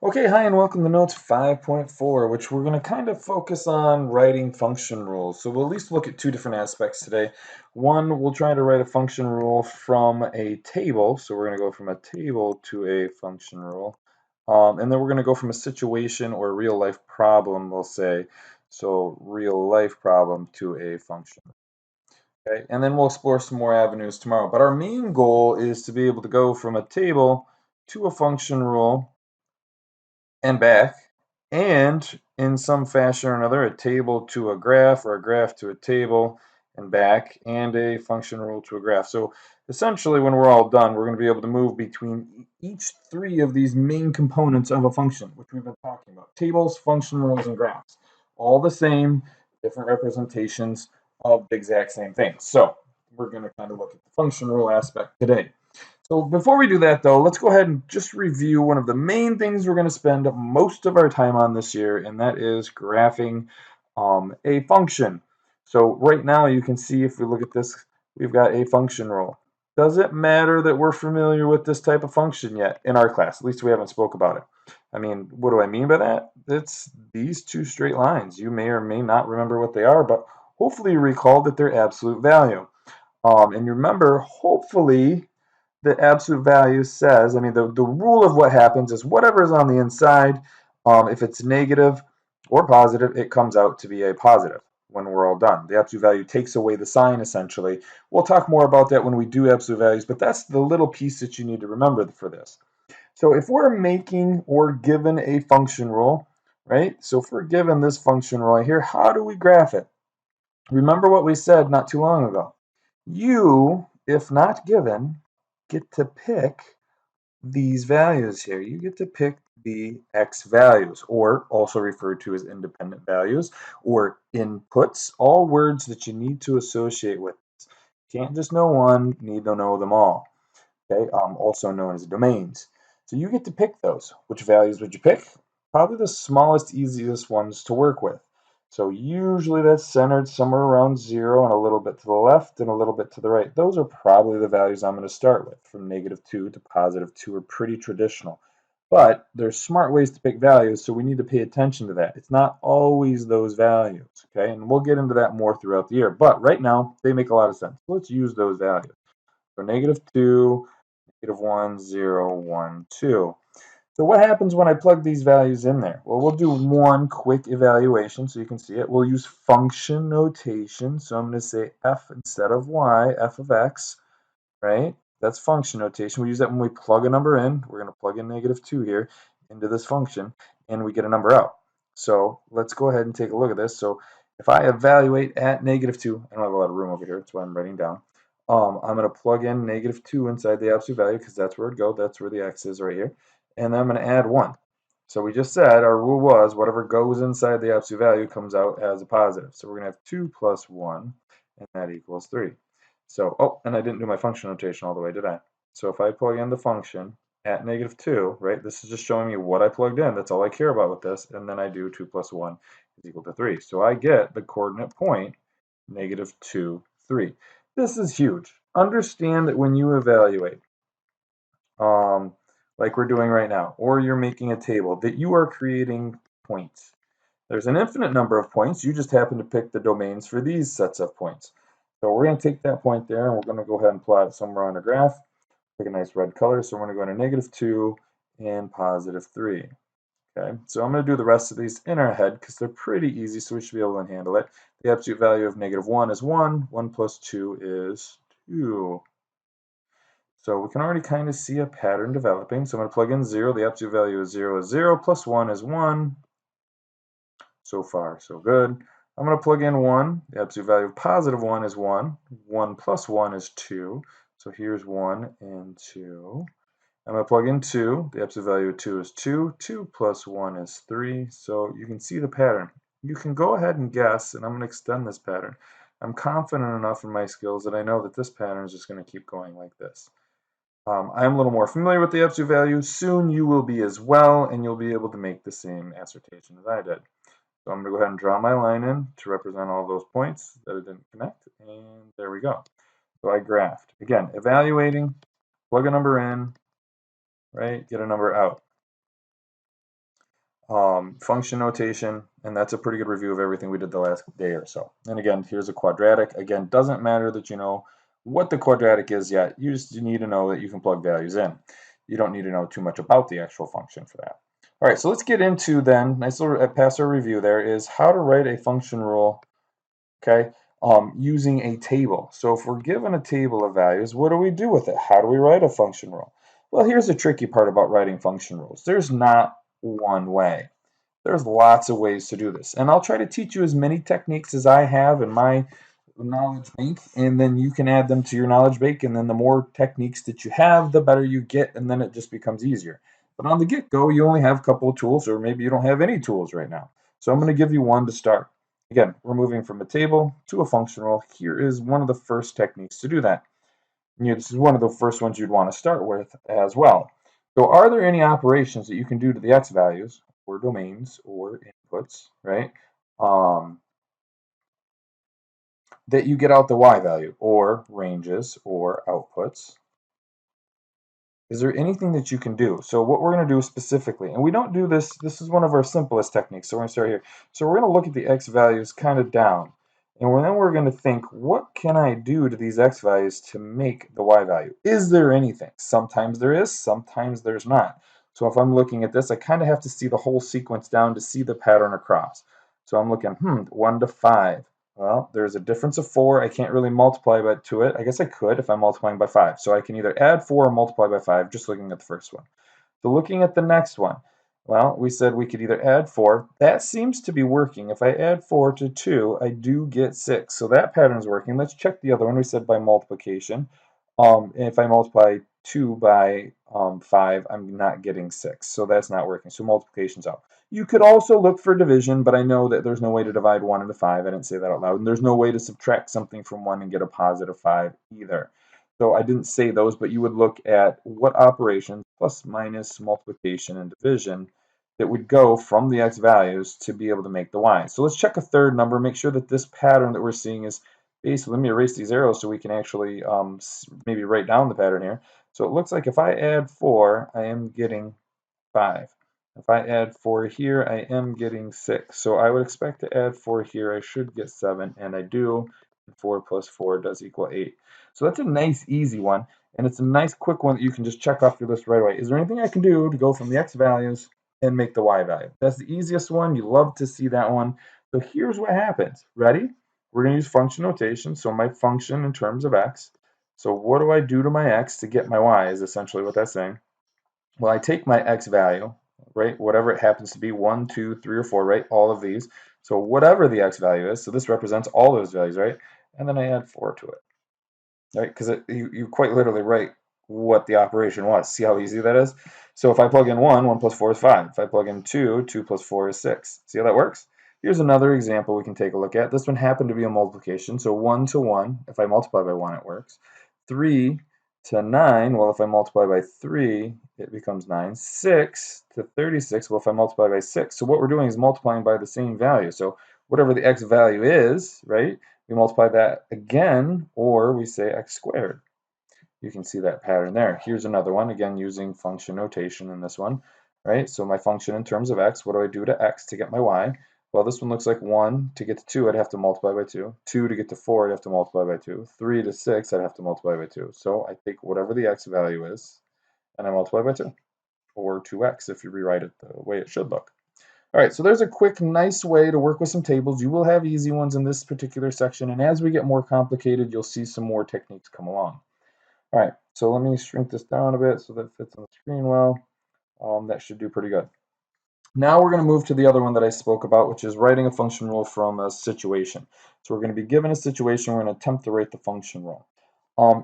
Okay, hi and welcome to Notes 5.4, which we're going to kind of focus on writing function rules. So we'll at least look at two different aspects today. One, we'll try to write a function rule from a table. So we're going to go from a table to a function rule. And then we're going to go from a situation or a real life problem, we'll say. So real life problem to a function. Okay, and then we'll explore some more avenues tomorrow. But our main goal is to be able to go from a table to a function rule and back, and in some fashion or another, a table to a graph or a graph to a table and back, and a function rule to a graph. So essentially, when we're all done, we're going to be able to move between each three of these main components of a function, which we've been talking about. Tables, function rules, and graphs. All the same, different representations of the exact same thing. So we're going to kind of look at the function rule aspect today. So before we do that, though, let's go ahead and just review one of the main things we're going to spend most of our time on this year, and that is graphing a function. So right now, you can see if we look at this, we've got a function rule. Does it matter that we're familiar with this type of function yet in our class? At least we haven't spoke about it. I mean, what do I mean by that? It's these two straight lines. You may or may not remember what they are, but hopefully you recall that they're absolute value. And you remember, hopefully, the absolute value says, I mean, the rule of what happens is whatever is on the inside, if it's negative or positive, it comes out to be a positive when we're all done. The absolute value takes away the sign, essentially. We'll talk more about that when we do absolute values, but that's the little piece that you need to remember for this. So if we're making or given a function rule, right? So if we're given this function rule right here, how do we graph it? Remember what we said not too long ago. You, if not given, get to pick these values here. You get to pick the x values, or also referred to as independent values, or inputs, all words that you need to associate with. Can't just know one, need to know them all. Okay, also known as domains. So you get to pick those. Which values would you pick? Probably the smallest, easiest ones to work with. So usually that's centered somewhere around 0 and a little bit to the left and a little bit to the right. Those are probably the values I'm going to start with. From -2 to +2 are pretty traditional. But there's smart ways to pick values, so we need to pay attention to that. It's not always those values, okay? And we'll get into that more throughout the year. But right now, they make a lot of sense. Let's use those values. So -2, -1, 0, 1, 2. So what happens when I plug these values in there? Well, we'll do one quick evaluation so you can see it. We'll use function notation. So I'm going to say f instead of y, f of x, right? That's function notation. We use that when we plug a number in. We're going to plug in -2 here into this function, and we get a number out. So let's go ahead and take a look at this. So if I evaluate at -2, I don't have a lot of room over here, that's why I'm writing down. I'm going to plug in -2 inside the absolute value because that's where it'd go. That's where the x is right here. And then I'm going to add 1. So we just said our rule was whatever goes inside the absolute value comes out as a positive. So we're going to have 2 plus 1, and that equals 3. So, oh, and I didn't do my function notation all the way, did I? So if I plug in the function at -2, right, this is just showing me what I plugged in. That's all I care about with this. And then I do 2 plus 1 is equal to 3. So I get the coordinate point -2, 3. This is huge. Understand that when you evaluate, um, like we're doing right now, or you're making a table, that you are creating points. There's an infinite number of points. You just happen to pick the domains for these sets of points. So we're going to take that point there, and we're going to go ahead and plot it somewhere on a graph. Pick a nice red color. So we're going to go into -2 and +3. Okay, so I'm going to do the rest of these in our head because they're pretty easy, so we should be able to handle it. The absolute value of -1 is 1. 1 plus 2 is 2. So we can already kind of see a pattern developing. So I'm going to plug in 0. The absolute value is 0 is 0, plus 1 is 1. So far, so good. I'm going to plug in 1. The absolute value of +1 is 1. 1 plus 1 is 2. So here's 1 and 2. I'm going to plug in 2. The absolute value of 2 is 2. 2 plus 1 is 3. So you can see the pattern. You can go ahead and guess, and I'm going to extend this pattern. I'm confident enough in my skills that I know that this pattern is just going to keep going like this. I'm a little more familiar with the absolute value. Soon you will be as well, and you'll be able to make the same assertion as I did. So I'm going to go ahead and draw my line in to represent all those points that it didn't connect, and there we go. So I graphed. Again, evaluating, plug a number in, right, get a number out. function notation, and that's a pretty good review of everything we did the last day or so. And again, here's a quadratic. Again, doesn't matter that you know what the quadratic is yet. You just need to know that you can plug values in. You don't need to know too much about the actual function for that. All right, so let's get into then, nice little pass our review there, is how to write a function rule, okay, using a table. So if we're given a table of values, what do we do with it? How do we write a function rule? Well, here's the tricky part about writing function rules. There's not one way. There's lots of ways to do this. And I'll try to teach you as many techniques as I have in my knowledge bank, and then you can add them to your knowledge bank, and then the more techniques that you have, the better you get, and then it just becomes easier. But on the get-go, you only have a couple of tools, or maybe you don't have any tools right now. So I'm going to give you one to start. Again, we're moving from a table to a function rule. Here is one of the first techniques to do that. This is one of the first ones you'd want to start with as well. So are there any operations that you can do to the x values, or domains, or inputs, right, that you get out the y value, or ranges, or outputs? Is there anything that you can do? So what we're going to do specifically, and we don't do this, this is one of our simplest techniques, so we're going to start here. So we're going to look at the x values kind of down, and then we're going to think, what can I do to these x values to make the y value? Is there anything? Sometimes there is, sometimes there's not. So if I'm looking at this, I kind of have to see the whole sequence down to see the pattern across. So I'm looking, 1 to 5. Well, there's a difference of 4. I can't really multiply by to it. I guess I could if I'm multiplying by 5. So I can either add 4 or multiply by 5, just looking at the first one. So looking at the next one, well, we said we could either add 4. That seems to be working. If I add 4 to 2, I do get 6. So that pattern is working. Let's check the other one. We said by multiplication. If I multiply 2 by 5, I'm not getting 6. So that's not working. So multiplication's out. You could also look for division, but I know that there's no way to divide 1 into 5. I didn't say that out loud. And there's no way to subtract something from 1 and get a positive 5 either. So I didn't say those, but you would look at what operations, plus, minus, multiplication, and division, that would go from the x values to be able to make the y. So let's check a third number, make sure that this pattern that we're seeing is basically, let me erase these arrows so we can actually maybe write down the pattern here. So it looks like if I add 4, I am getting 5. If I add 4 here, I am getting 6. So I would expect to add 4 here. I should get 7, and I do. 4 plus 4 does equal 8. So that's a nice, easy one, and it's a nice, quick one that you can just check off your list right away. Is there anything I can do to go from the x values and make the y value? That's the easiest one. You love to see that one. So here's what happens. Ready? We're going to use function notation. So my function in terms of x. So what do I do to my x to get my y is essentially what that's saying. Well, I take my x value, right, whatever it happens to be, 1, 2, 3, or 4, right, all of these. So whatever the x value is, so this represents all those values, right, and then I add 4 to it, right, because you quite literally write what the operation was. See how easy that is? So if I plug in 1, 1 plus 4 is 5. If I plug in 2, 2 plus 4 is 6. See how that works? Here's another example we can take a look at. This one happened to be a multiplication, so 1 to 1, if I multiply by 1, it works. 3 to 9, well, if I multiply by 3, it becomes 9. 6 to 36, well, if I multiply by 6. So what we're doing is multiplying by the same value. So whatever the x value is, right, we multiply that again, or we say x squared. You can see that pattern there. Here's another one, again, using function notation in this one, right? So my function in terms of x, what do I do to x to get my y? Well, this one looks like 1 to get to 2, I'd have to multiply by 2. 2 to get to 4, I'd have to multiply by 2. 3 to 6, I'd have to multiply by 2. So I take whatever the x value is, and I multiply by 2, or 2x if you rewrite it the way it should look. All right, so there's a quick, nice way to work with some tables. You will have easy ones in this particular section, and as we get more complicated, you'll see some more techniques come along. All right, so let me shrink this down a bit so that it fits on the screen well. That should do pretty good. Now we're going to move to the other one that I spoke about, which is writing a function rule from a situation. So we're going to be given a situation, we're going to attempt to write the function rule.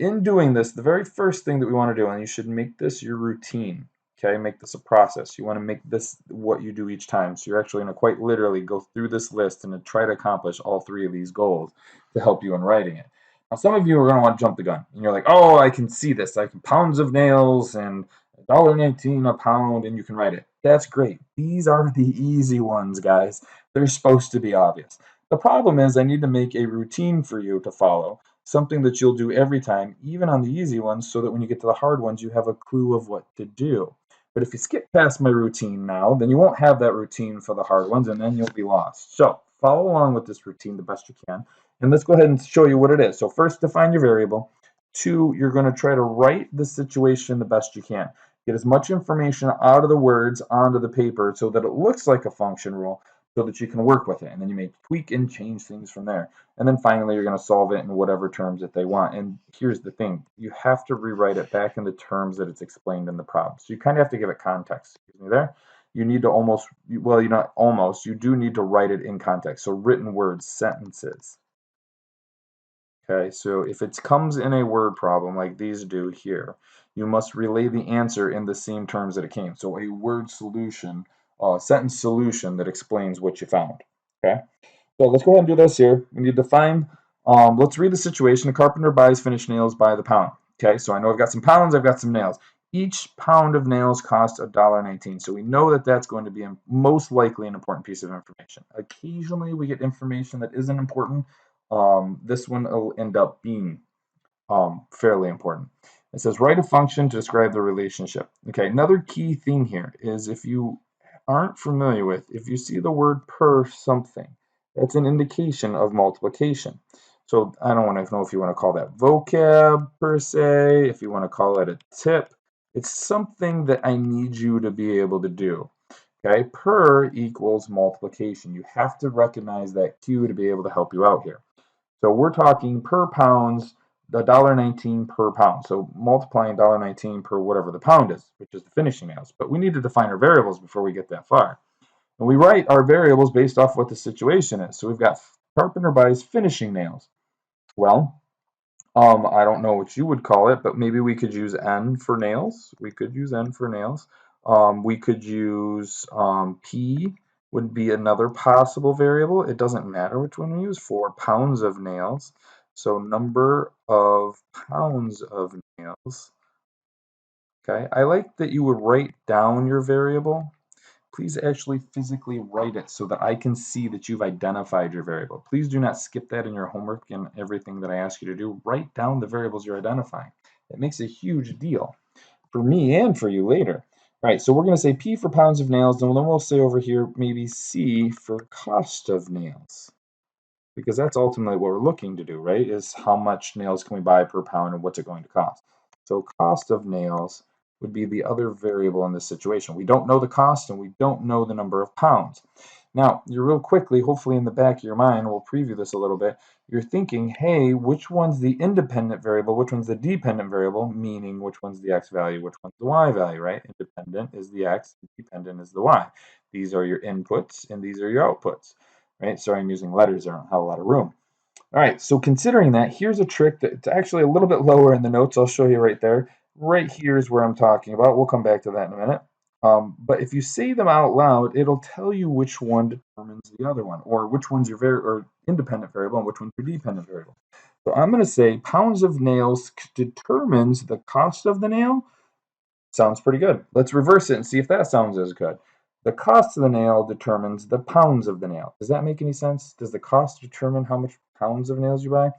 In doing this, the very first thing that we want to do, and you should make this your routine, okay, make this a process. You want to make this what you do each time. So you're actually going to quite literally go through this list and try to accomplish all 3 of these goals to help you in writing it. Now, some of you are going to want to jump the gun, and you're like, oh, I can see this. I can pounds of nails and $1.19 a pound, and you can write it. That's great. These are the easy ones, guys. They're supposed to be obvious. The problem is I need to make a routine for you to follow, something that you'll do every time, even on the easy ones, so that when you get to the hard ones, you have a clue of what to do. But if you skip past my routine now, then you won't have that routine for the hard ones, and then you'll be lost. So follow along with this routine the best you can. And let's go ahead and show you what it is. So first, define your variable. Two, you're going to try to write the situation the best you can. Get as much information out of the words onto the paper so that it looks like a function rule so that you can work with it. And then you may tweak and change things from there. And then finally, you're going to solve it in whatever terms that they want. And here's the thing. You have to rewrite it back in the terms that it's explained in the problem. So you kind of have to give it context. Excuse me there. You need to almost, well, you're not almost, you do need to write it in context. So written words, sentences. Okay, so if it comes in a word problem like these do here, you must relay the answer in the same terms that it came. So a word solution, sentence solution that explains what you found. Okay, so let's go ahead and do this here. We need to find, let's read the situation. A carpenter buys finished nails by the pound. Okay, so I know I've got some pounds, I've got some nails. Each pound of nails costs $1.19. So we know that that's going to be most likely an important piece of information. Occasionally we get information that isn't important. This one will end up being fairly important. It says write a function to describe the relationship. Okay, another key thing here is if you aren't familiar with, if you see the word per something, that's an indication of multiplication. So I don't want to know if you want to call that vocab per se, if you want to call it a tip. It's something that I need you to be able to do. Okay, per equals multiplication. You have to recognize that cue to be able to help you out here. So we're talking per pounds, $1.19 per pound. So multiplying $1.19 per whatever the pound is, which is the finishing nails. But we need to define our variables before we get that far. And we write our variables based off what the situation is. So we've got carpenter buys finishing nails. Well, I don't know what you would call it, but maybe we could use N for nails. We could use N for nails. We could use P would be another possible variable. It doesn't matter which one we use for pounds of nails. So number of pounds of nails. Okay, I like that you would write down your variable. Please actually physically write it so that I can see that you've identified your variable. Please do not skip that in your homework and everything that I ask you to do. Write down the variables you're identifying. It makes a huge deal for me and for you later. All right, so we're going to say P for pounds of nails, and then we'll say over here maybe C for cost of nails, because that's ultimately what we're looking to do, right? Is how much nails can we buy per pound and what's it going to cost? So cost of nails would be the other variable in this situation. We don't know the cost and we don't know the number of pounds. Now, you're real quickly, hopefully in the back of your mind, we'll preview this a little bit, you're thinking, hey, which one's the independent variable, which one's the dependent variable, meaning which one's the x value, which one's the y value, right? Independent is the x, dependent is the y. These are your inputs and these are your outputs, right? Sorry, I'm using letters, I don't have a lot of room. All right, so considering that, here's a trick that's actually a little bit lower in the notes. I'll show you right there. Right here is where I'm talking about. We'll come back to that in a minute. But if you say them out loud, it'll tell you which one determines the other one, or which one's your independent variable and which one's your dependent variable. So I'm going to say pounds of nails determines the cost of the nail. Sounds pretty good. Let's reverse it and see if that sounds as good. The cost of the nail determines the pounds of the nail. Does that make any sense? Does the cost determine how much pounds of nails you buy?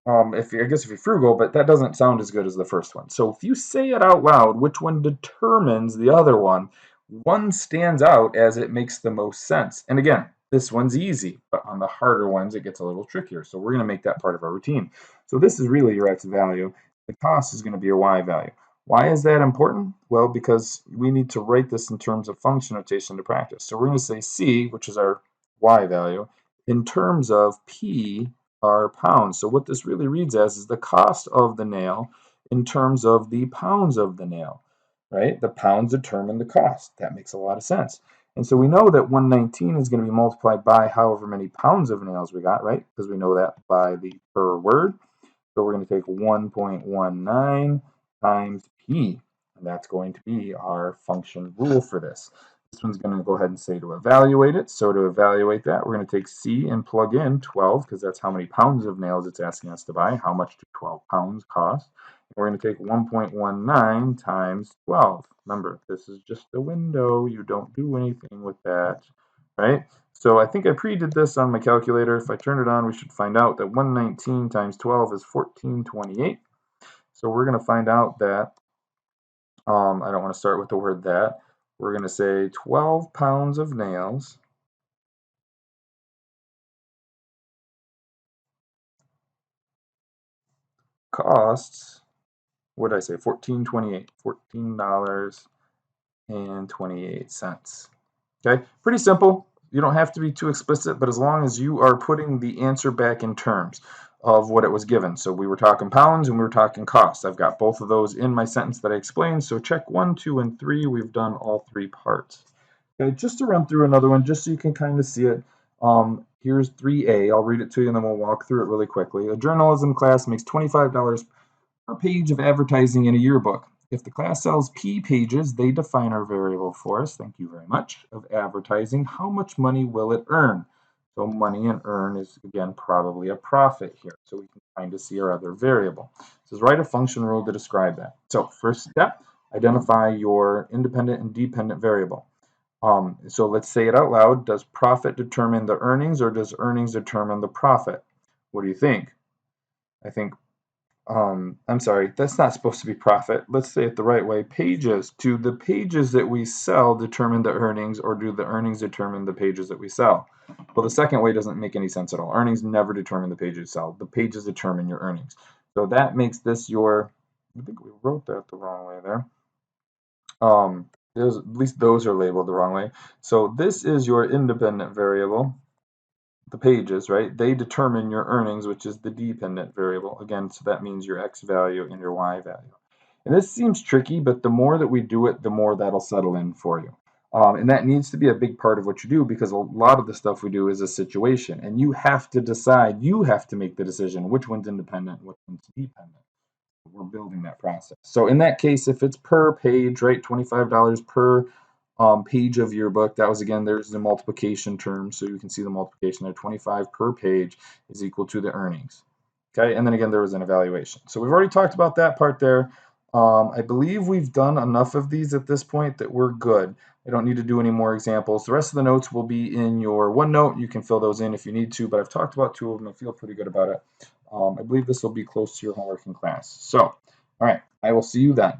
I guess if you're frugal, but that doesn't sound as good as the first one. So if you say it out loud, which one determines the other one stands out as it makes the most sense. And again, this one's easy, but on the harder ones, it gets a little trickier. So we're going to make that part of our routine. So this is really your x value. The cost is going to be your y value. Why is that important? Well, because we need to write this in terms of function notation to practice. So we're going to say C, which is our y value, in terms of P, our pounds. So what this really reads as is the cost of the nail in terms of the pounds of the nail, right? The pounds determine the cost. That makes a lot of sense. And so we know that 119 is going to be multiplied by however many pounds of nails we got, right? Because we know that by the per word. So we're going to take 1.19 times P, and that's going to be our function rule for this. This one's going to go ahead and say to evaluate it. So to evaluate that, we're going to take C and plug in 12, because that's how many pounds of nails it's asking us to buy. How much do 12 pounds cost? And we're going to take 1.19 times 12. Remember, this is just a window. You don't do anything with that, right? So I think I pre-did this on my calculator. If I turn it on, we should find out that 119 times 12 is 1428. So we're going to find out that I don't want to start with the word that. We're going to say 12 pounds of nails costs, what did I say? $14.28. Okay, pretty simple. You don't have to be too explicit, but as long as you are putting the answer back in terms of what it was given. So we were talking pounds and we were talking costs. I've got both of those in my sentence that I explained. So check 1, 2, and 3. We've done all 3 parts. Okay, just to run through another one, just so you can kind of see it. Here's 3A. I'll read it to you and then we'll walk through it really quickly. A journalism class makes $25 per page of advertising in a yearbook. If the class sells P pages, they define our variable for us, thank you very much, of advertising. How much money will it earn? So money and earn is, again, probably a profit here. So we can kind of see our other variable. It says write a function rule to describe that. So first step, identify your independent and dependent variable. So let's say it out loud. Does profit determine the earnings or does earnings determine the profit? What do you think? I think I'm sorry, that's not supposed to be profit. Let's say it the right way. Pages. Do the pages that we sell determine the earnings, or do the earnings determine the pages that we sell? Well, the second way doesn't make any sense at all. Earnings never determine the pages you sell. The pages determine your earnings. So that makes this your, I think we wrote that the wrong way there. At least those are labeled the wrong way. So this is your independent variable, the pages, right? They determine your earnings, which is the dependent variable. Again, so that means your x value and your y value. And this seems tricky, but the more that we do it, the more that'll settle in for you. And that needs to be a big part of what you do because a lot of the stuff we do is a situation. And you have to decide, you have to make the decision which one's independent, which one's dependent. We're building that process. So in that case, if it's per page, right, $25 per page of your book, that was again, there's the multiplication term. So you can see the multiplication there, 25 per page is equal to the earnings. Okay, and then again, there was an evaluation. So we've already talked about that part there. I believe we've done enough of these at this point that we're good. I don't need to do any more examples. The rest of the notes will be in your OneNote. You can fill those in if you need to, but I've talked about 2 of them. I feel pretty good about it. I believe this will be close to your homework in class. So, all right, I will see you then.